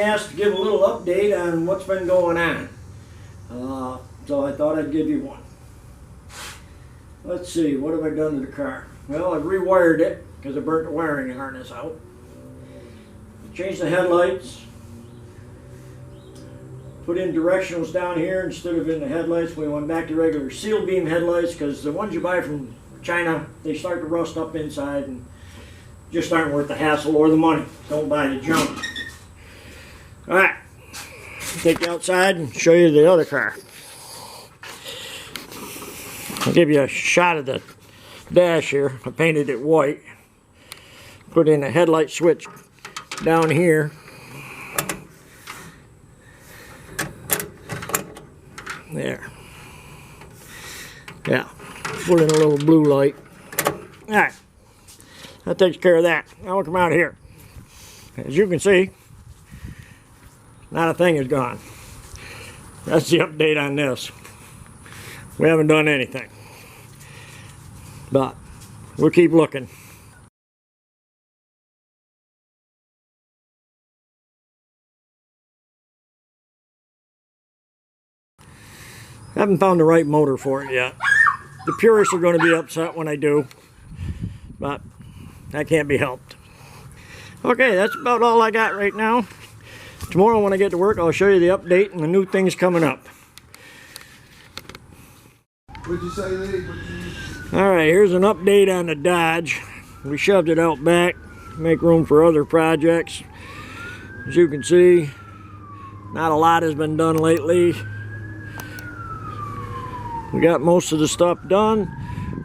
asked to give a little update on what's been going on. So I thought I'd give you one. Let's see, what have I done to the car? Well, I've rewired it because I burnt the wiring harness out. Changed the headlights. Put in directionals down here instead of in the headlights. We went back to regular seal beam headlights because the ones you buy from China, they start to rust up inside and just aren't worth the hassle or the money. Don't buy the junk. Alright, take you outside and show you the other car. I'll give you a shot of the dash here. I painted it white. Put in a headlight switch down here. There. Yeah. Put in a little blue light. Alright. That takes care of that. Now we'll come out here. As you can see, not a thing is gone. That's the update on this. We haven't done anything. But we'll keep looking. Haven't found the right motor for it yet. The purists are going to be upset when I do, but that can't be helped. Okay, that's about all I got right now. Tomorrow when I get to work, I'll show you the update and the new things coming up. What'd you say, Lee? Alright, here's an update on the Dodge. We shoved it out back to make room for other projects. As you can see, not a lot has been done lately. We got most of the stuff done.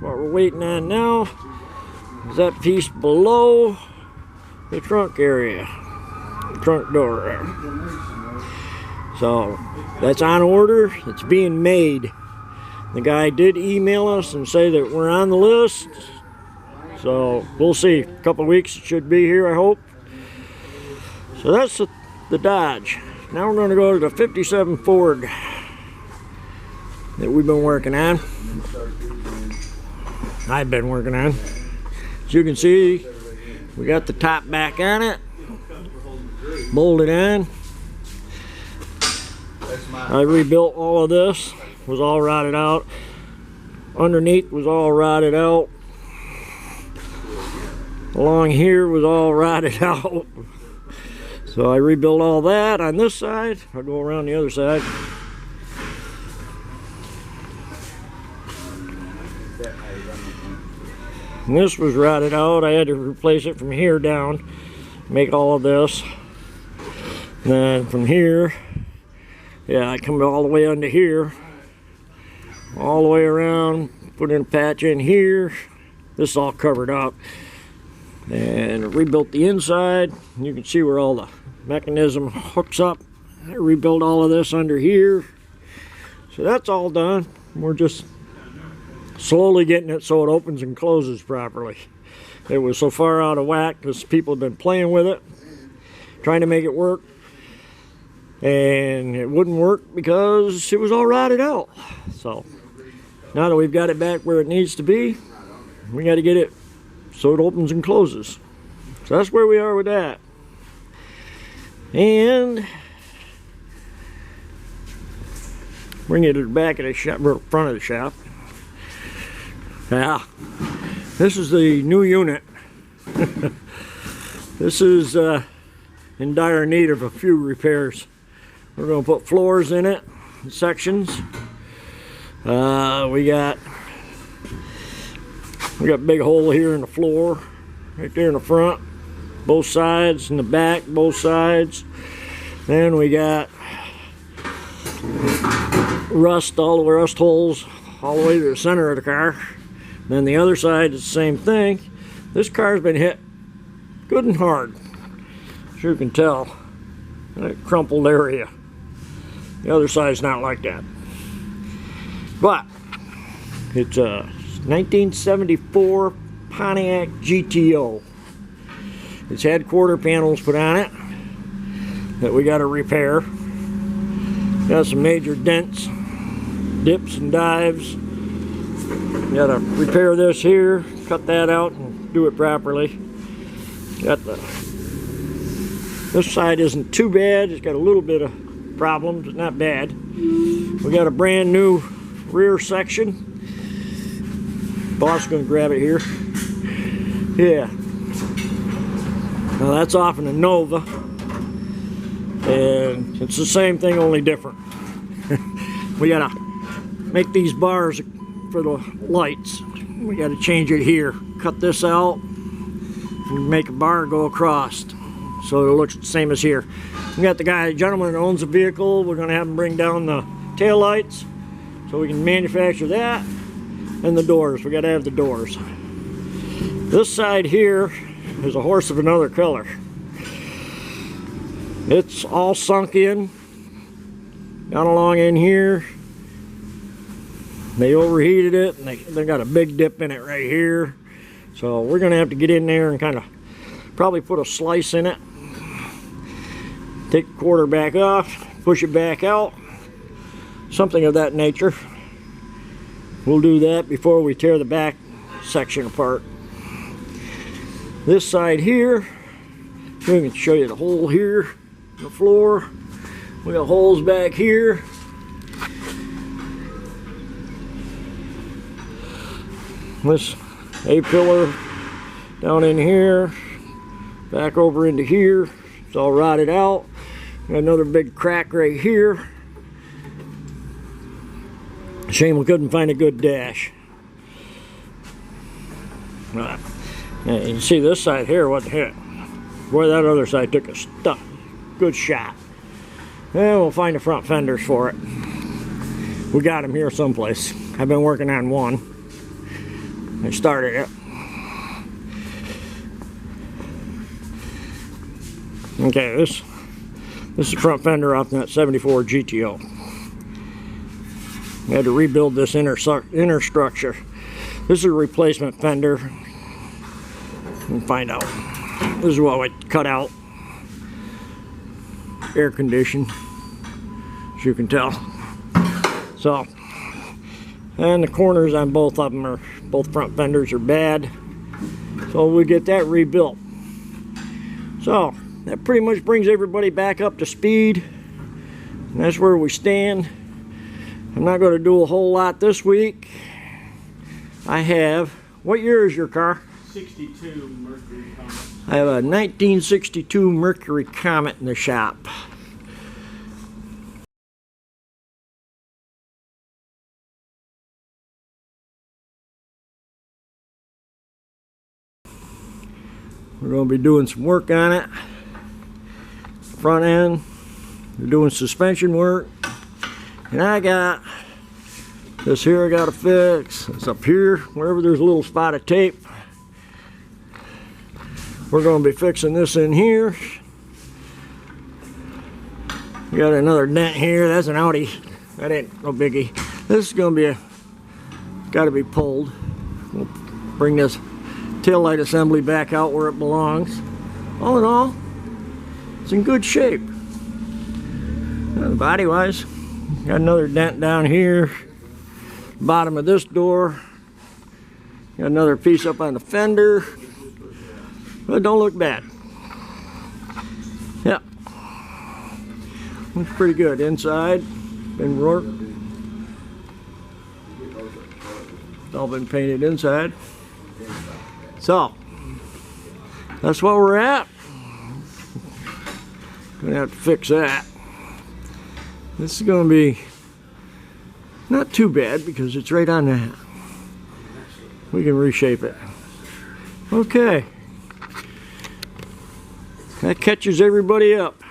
What we're waiting on now is that piece below the trunk area, the trunk door there. So that's on order. It's being made. The guy did email us and say that we're on the list. So we'll see. A couple of weeks it should be here, I hope. So that's the Dodge. Now we're going to go to the 57 Ford that we've been working on. I've been working on. As you can see, we got the top back on it, bolted on. I rebuilt all of this. Was all rotted out. Underneath was all rotted out. Along here was all rotted out. So I rebuilt all that on this side. I'll go around the other side. And this was rotted out. I had to replace it from here down, make all of this. And then from here, yeah, I come all the way under here, all the way around, put in a patch in here. This is all covered up. And rebuilt the inside. You can see where all the mechanism hooks up. I rebuilt all of this under here. So that's all done. We're just slowly getting it so it opens and closes properly. It was so far out of whack because people have been playing with it, trying to make it work, and it wouldn't work because it was all rotted out. So now that we've got it back where it needs to be, we got to get it so it opens and closes. So that's where we are with that. And bring it to the back of the shop, or front of the shop. Yeah, this is the new unit. This is in dire need of a few repairs. We're going to put floors in it, sections. We got a big hole here in the floor, right there in the front, both sides, in the back, both sides. Then we got rust, all the rust holes, all the way to the center of the car. Then the other side is the same thing. This car's been hit good and hard, as you can tell. That crumpled area. The other side's not like that. But it's a 1974 Pontiac GTO. It's had quarter panels put on it that we got to repair. Got some major dents, dips and dives. Got to repair this here, cut that out and do it properly. Got This side isn't too bad. It's got a little bit of problems. It's not bad. We got a brand new rear section. Boss is going to grab it here. Yeah. Now that's off in a Nova. And it's the same thing, only different. We got to make these bars for the lights. We got to change it here. Cut this out and make a bar go across so it looks the same as here. We got the gentleman that owns the vehicle. We're going to have him bring down the tail lights so we can manufacture that, and the doors. We got to have the doors. This side here is a horse of another color. It's all sunk in down along in here. They overheated it, and they got a big dip in it right here. So we're going to have to get in there and kind of probably put a slice in it. Take the quarter back off, push it back out, something of that nature. We'll do that before we tear the back section apart. This side here, we can show you the hole here in the floor. We got holes back here. This A-pillar down in here, back over into here. It's all rotted out. Got another big crack right here. Shame we couldn't find a good dash. Now, you can see this side here wasn't hit. Boy, that other side took a good shot. And we'll find the front fenders for it. We got them here someplace. I've been working on one. I started it. Okay, this is the front fender off that 74 GTO. We had to rebuild this inner structure. This is a replacement fender. And find out. This is what we cut out. Air conditioned, as you can tell. So, and the corners on both of them are, both front fenders are bad. So we get that rebuilt. So that pretty much brings everybody back up to speed. And that's where we stand. I'm not going to do a whole lot this week. I have, what year is your car? 62 Mercury Comet. I have a 1962 Mercury Comet in the shop. We're going to be doing some work on it. Front end, we're doing suspension work. And I got this here I got to fix. It's up here, wherever there's a little spot of tape. We're going to be fixing this in here. We got another dent here. That's an Audi. That ain't no biggie. This is going to be got to be pulled. We'll bring this tail light assembly back out where it belongs. All in all, it's in good shape. Body wise, got another dent down here. Bottom of this door. Got another piece up on the fender. But don't look bad. Yep. Looks pretty good. Inside, been worked. It's all been painted inside. So, that's what we're at. Gonna have to fix that. This is gonna be not too bad because it's right on that. We can reshape it. Okay. That catches everybody up.